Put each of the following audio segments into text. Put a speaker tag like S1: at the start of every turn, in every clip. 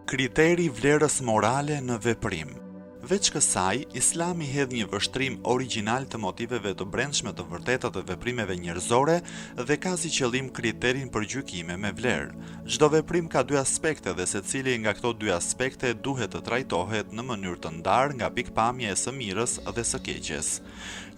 S1: Kriteri vlerës morale në veprim. Veç kësaj, Islami hedh një vështrim origjinal të motiveve të brendshme të vërteta të veprimeve njerëzore dhe ka si qëllim kriterin për gjykime me vlerë. Çdo veprim ka dy aspekte dhe secili nga këto dy aspekte duhet të trajtohet në mënyrë të ndarë nga pikpamja e së mirës dhe së keqes.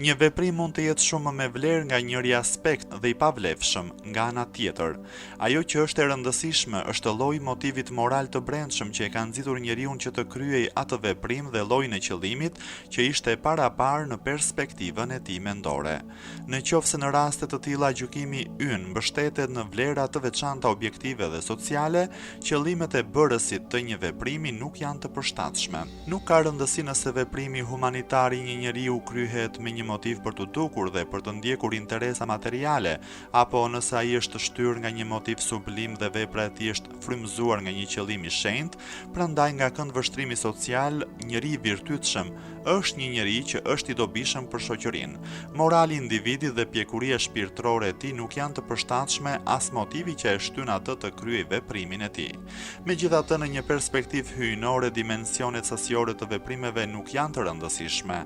S1: Një veprim mund të jetë shumë me vlerë nga njëri aspekt dhe i pavlefshëm nga ana tjetër. Ajo që është e rëndësishme është lloji motivit moral të brendshëm që e ka nxitur njeriu që të kryej atë veprim dhe llojin e qëllimit që ishte paraparë në perspektivën e tij mendore. Nëse në raste të tilla gjykimi ynë mbështetet në vlera të veçanta objektive dhe sociale, qëllimet e bërësit të një veprimi nuk janë të përshtatshme. Nuk ka rëndësi nëse veprimi humanitar i një njeriu kryhet me një motiv për të dukur dhe për të ndjekur interesa materiale, apo nëse ai është shtyrë nga një motiv sublim dhe vepra e tij është frymëzuar nga një qëllim i shenjtë. Prandaj nga këndvështrimi social, njeri i virtytshëm është një njeri që është i dobishëm për shoqërinë. Morali i individit dhe pjekuria shpirtërore e tij nuk janë të përshtatshme as motivi që e shtyn atë të kryejë veprimin e tij. Megjithatë, në një perspektivë hyjnore, dimensionet sasiore të veprimeve nuk janë të rëndësishme.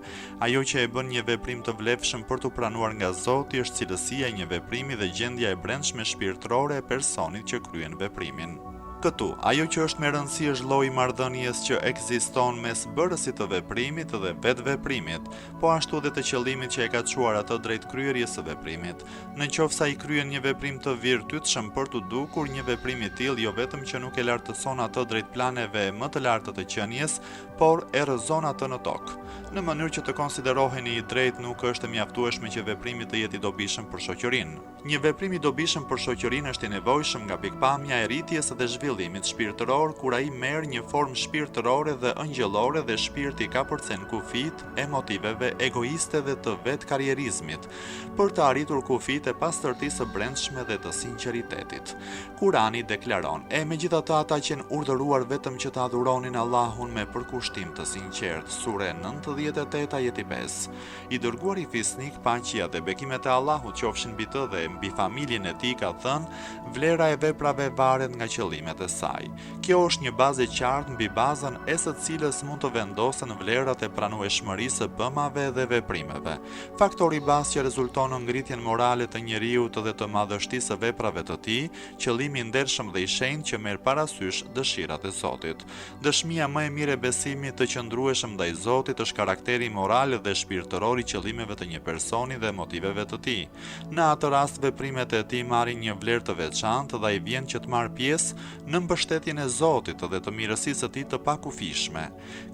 S1: Ajo që e bën një veprim të vlefshëm për të pranuar nga Zoti është cilësia e një veprimi dhe gjendja e brendshme shpirtërore e personit që kryen veprimin. Këtu, ajo që është me rëndësi është lloji i marrëdhënies që ekziston mes bërësit të veprimit dhe vetë veprimit, po ashtu edhe të qëllimit që e ka çuar atë drejt kryerjes së veprimit. Nëse ai kryen një veprim të virtytshëm për të dukur, një veprim i tillë jo vetëm që nuk e lartëson atë drejt planeve më të larta të qenies, por e rrëzon atë në tokë. Në mënyrë që të konsideroheni i drejtë, nuk është e mjaftueshme që veprimi të jetë i dobishëm për shoqërinë. Një veprim i dobishëm për shoqërinë është i nevojshëm nga pikpamja e rritjes dhe zhvillimit shpirtëror, kur ai merr një formë shpirtërore dhe angjëllore dhe shpirti ka përcen kufit e motiveve egoiste dhe të vetë karrierizmit, për të arritur kufit e pastërtisë së brendshme dhe të sinqeritetit. Kurani deklaron: megjithatë ata që janë urdhëruar vetëm që të adhuronin Allahun me përkushtim të sinqert. Sure 98 ajeti 5. I dërguari fisnik, paqja dhe bekimet e Allahut qofshin mbi të dhe mbi familjen e tij, ka thënë: vlera e veprave varet nga qëllimet e saj. Kjo është një bazë e qartë mbi bazën e së cilës mund të vendosen vlerat e pranueshmërisë së bëmave dhe veprimeve. Faktori bazë që rezulton në ngritjen morale të njeriut dhe të madhështisë së veprave të tij, qëllimi i ndershëm dhe i shenjtë që merr parasysh dëshirat e Zotit. Dëshmia më e mirë e besimit të qëndrueshëm ndaj Zotit është karakteri moral dhe shpirtëror i qëllimeve të një personi dhe motiveve të tij. Në atë rast, veprimet e tij marrin një vlerë të veçantë dhe ai vjen që të marrë pjesë në mbështetjen e Zotit dhe të mirësisë së tij të pakufishme.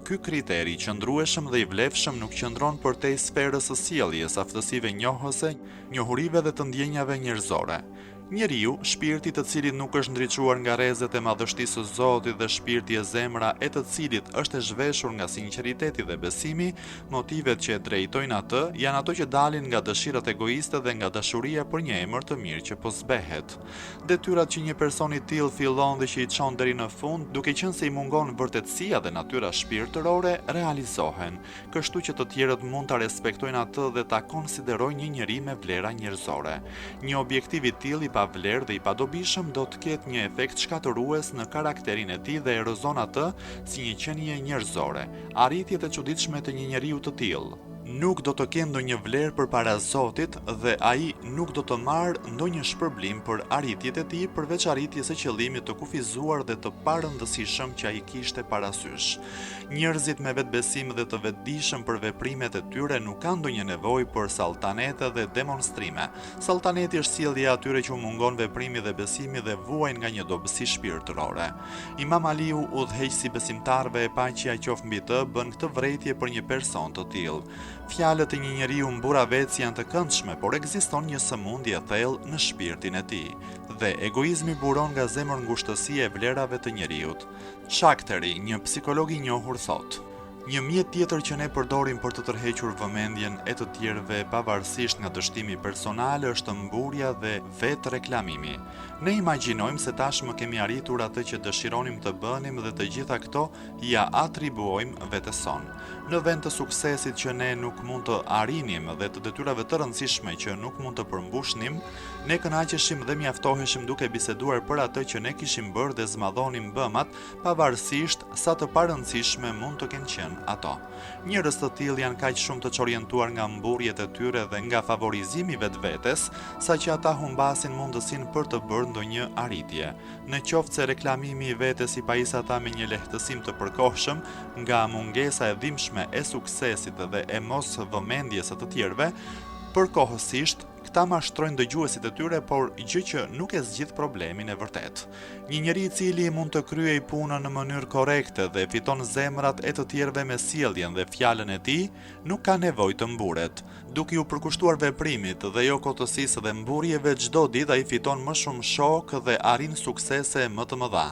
S1: Ky kriteri i qëndrueshëm dhe i vlefshëm nuk qëndron përtej sferës së sjelljes, aftësive njohëse, njohurive dhe të ndjenjave njerëzore. Njeriu, shpirti të cilit nuk është ndriçuar nga rrezet e madhështisë së Zotit dhe shpirti e zemra e të cilit është e zhveshur nga sinqeriteti dhe besimi, motivet që e drejtojnë atë janë ato që dalin nga dëshirat egoiste dhe nga dashuria për një emër të mirë që po zbehet. Detyrat që një person i tillë fillon dhe që i çon deri në fund, duke qenë se i mungon vërtetësia dhe natyra shpirtërore, realizohen, kështu që të tjerët mund ta respektojnë atë dhe ta konsiderojnë një njeri me vlera njerëzore. Një objektiv i tillë pa vlerë dhe i padobishëm do të ketë një efekt shkatërues në karakterin e tij dhe erozon atë si një qenie njerëzore. Arritjet e çuditshme të një njeriu të tillë nuk do të kenë ndonjë vlerë përpara Zotit dhe ai nuk do të marrë ndonjë shpërblim për arritjet e tij përveç arritjes së qëllimit të kufizuar dhe të parëndësishëm që ai kishte parasysh. Njerëzit me vetbesim dhe të vetdijshëm për veprimet e tyre nuk kanë ndonjë nevojë për salltanete dhe demonstrime. Salltaneti është sjellja e atyre që u mungon veprimi dhe besimi dhe vuajnë nga një dobësi shpirtërore. Imam Aliu, udhëheqësi besimtarëve, paqja qoftë mbi të, bën këtë vërejtje për një person të tillë. Fjalët e një njeriu mburavec janë të këndshme, por ekziston një sëmundje e thellë në shpirtin e tij, dhe egoizmi buron nga zemër ngushtësia e vlerave të njeriut. Shakteri, një psikolog i njohur, thotë: Një mjet tjetër që ne përdorim për të tërhequr vëmendjen e të tjerëve pavarësisht nga dështimi personal është mburja dhe vetë reklamimi. Ne imagjinojmë se tashmë kemi arritur atë që dëshironim të bënim dhe të gjitha këto ja atribuojmë vetes son. Në vend të suksesit që ne nuk mund të arrinim dhe të detyrave të rëndësishme që nuk mund të përmbushnim, ne kënaqeshim dhe mjaftoheshim duke biseduar për atë që ne kishim bërë dhe zmadhonim bëmat, pavarësisht sa të parëndësishme mund të kenë qenë ato. Njerëz të tillë janë kaq shumë të çorientuar nga mburjet e tyre dhe nga favorizimi vetvetes, saqë ata humbasin mundësinë për të bërë ndonjë arritje. Në qoftë se reklamimi i vetes i pajis ata me një lehtësim të përkohshëm nga mungesa e dhimbshme e suksesit dhe e mos vëmendjes së të tjerëve, përkohësisht këta mashtrojnë dëgjuesit e tyre, por gjë që nuk e zgjidh problemin e vërtet. Një njeri i cili mund të kryej punën në mënyrë korrekte dhe fiton zemrat e të tjerëve me sjelljen dhe fjalën e tij, nuk ka nevojë të mburet. Duke u përkushtuar veprimit dhe jo kotësisë dhe mburjeve, çdo ditë ai fiton më shumë shokë dhe arrin suksese më të mëdha.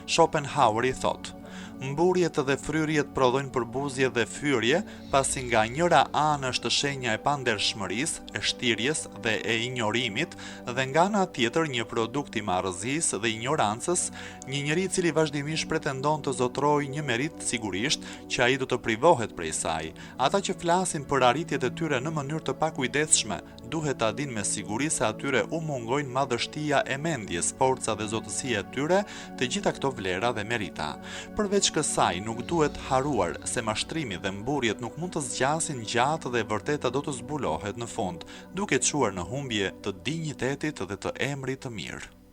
S1: Schopenhauer i thotë: mburjet dhe fryrjet prodhojnë përbuzje dhe fyrje, pasi nga njëra anë është shenja e pandershmërisë, e shtirjes dhe e injorimit, dhe nga ana tjetër një produkt i marrëzisë dhe ignorancës, një njeri i cili vazhdimisht pretendon të zotrojë një merit sigurisht që ai do të privohet prej saj. Ata që flasin për arritjet e tyre në mënyrë të pakujdesshme, duhet ta dinë me siguri se atyre u mungojnë madhështia e mendjes, forca dhe zotësia e tyre, të gjitha këto vlera dhe merita. Përveç kësaj, nuk duhet haruar se mashtrimi dhe mburjet nuk mund të zgjasin gjatë dhe e vërteta do të zbulohet në fund, duke çuar në humbje të dinjitetit dhe të emrit të mirë.